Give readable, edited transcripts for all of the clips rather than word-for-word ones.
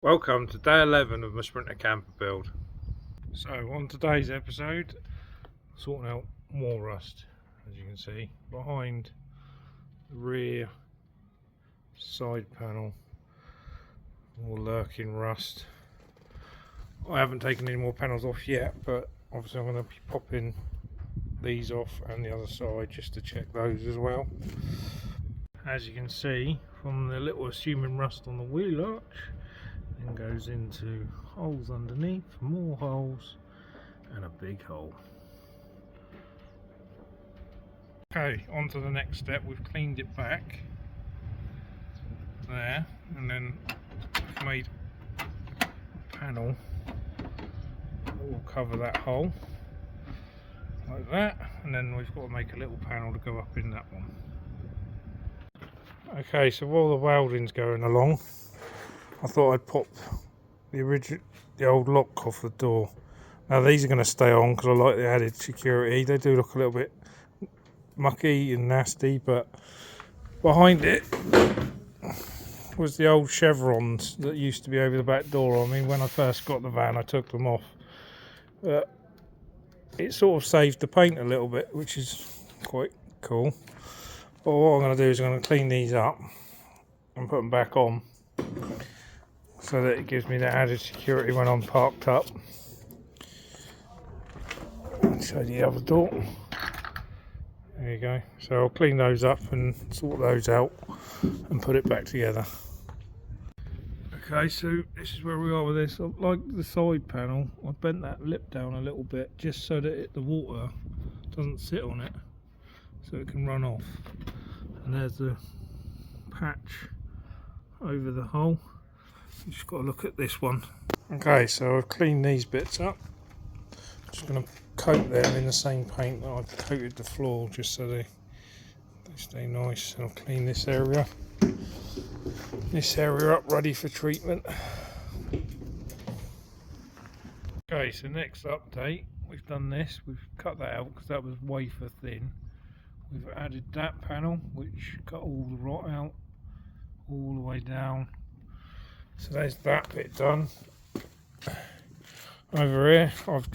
Welcome to day 11 of my Sprinter camper build. So on today's episode, sorting out more rust, as you can see, behind the rear side panel, more lurking rust. I haven't taken any more panels off yet, but obviously I'm going to be popping these off and the other side just to check those as well. As you can see from the little assuming rust on the wheel arch, and goes into holes underneath, more holes, and a big hole. Okay, on to the next step. We've cleaned it back there, and then we've made a panel that will cover that hole like that, and then we've got to make a little panel to go up in that one. Okay, so while the welding's going along, I thought I'd pop the old lock off the door. Now these are going to stay on because I like the added security. They do look a little bit mucky and nasty, but behind it was the old chevrons that used to be over the back door. I mean, when I first got the van I took them off, but it sort of saved the paint a little bit, which is quite cool. But what I'm going to do is I'm going to clean these up and put them back on, so that it gives me that added security when I'm parked up. Show the other door. There you go. So I'll clean those up and sort those out and put it back together. Okay, so this is where we are with this. Like the side panel, I bent that lip down a little bit just so that the water doesn't sit on it, so it can run off. And there's the patch over the hole. You just got to look at this one. Okay, so I've cleaned these bits up. Just going to coat them in the same paint that I've coated the floor, just so they stay nice. And I'll clean this area up, ready for treatment. Okay, so next update, we've done this. We've cut that out because that was wafer thin. We've added that panel, which cut all the rot out all the way down. So there's that bit done. Over here I've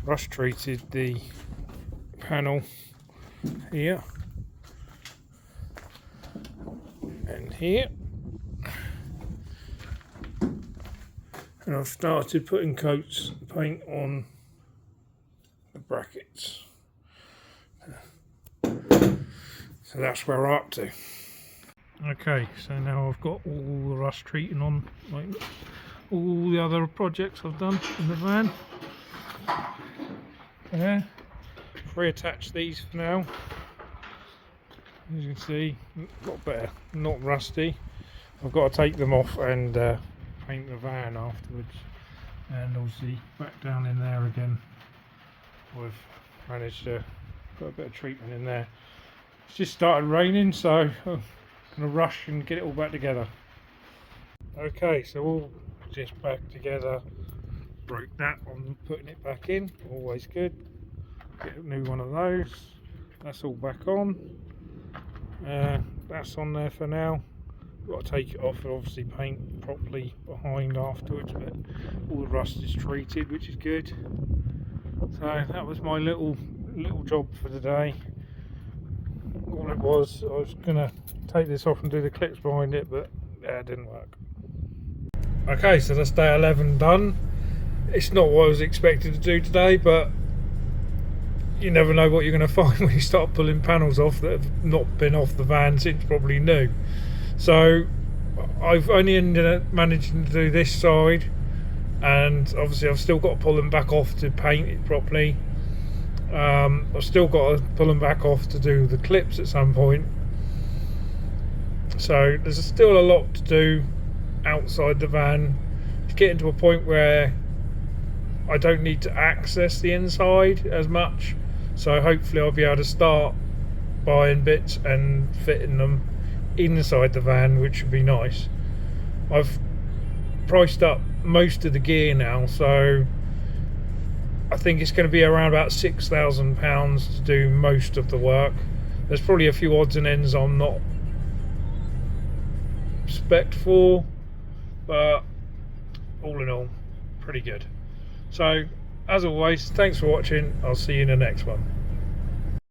rust treated the panel here and here, and I've started putting coats of paint on the brackets. So that's where we're up to. Okay, so now I've got all the rust treating on, like all the other projects I've done in the van. Yeah, reattach these for now. As you can see, a lot better, not rusty. I've got to take them off and paint the van afterwards. And obviously back down in there again, I've managed to put a bit of treatment in there. It's just started raining, so I'm going to rush and get it all back together. Okay, so all just back together. Broke that on putting it back in, always good. Get a new one of those. That's all back on. That's on there for now. Got to take it off and obviously paint properly behind afterwards, but all the rust is treated, which is good. So that was my little job for today. All it was, I was gonna take this off and do the clips behind it, but it didn't work. Okay, so that's day 11 done. It's not what I was expected to do today, but you never know what you're going to find when you start pulling panels off that have not been off the van since probably new. So I've only ended up managing to do this side, and obviously I've still got to pull them back off to paint it properly. I've still got to pull them back off to do the clips at some point. So there's still a lot to do outside the van to get into a point where I don't need to access the inside as much. So hopefully I'll be able to start buying bits and fitting them inside the van, which would be nice. I've priced up most of the gear now, so I think it's going to be around about £6,000 to do most of the work. There's probably a few odds and ends I'm not spec'd for, but all in all, pretty good. So as always, thanks for watching. I'll see you in the next one.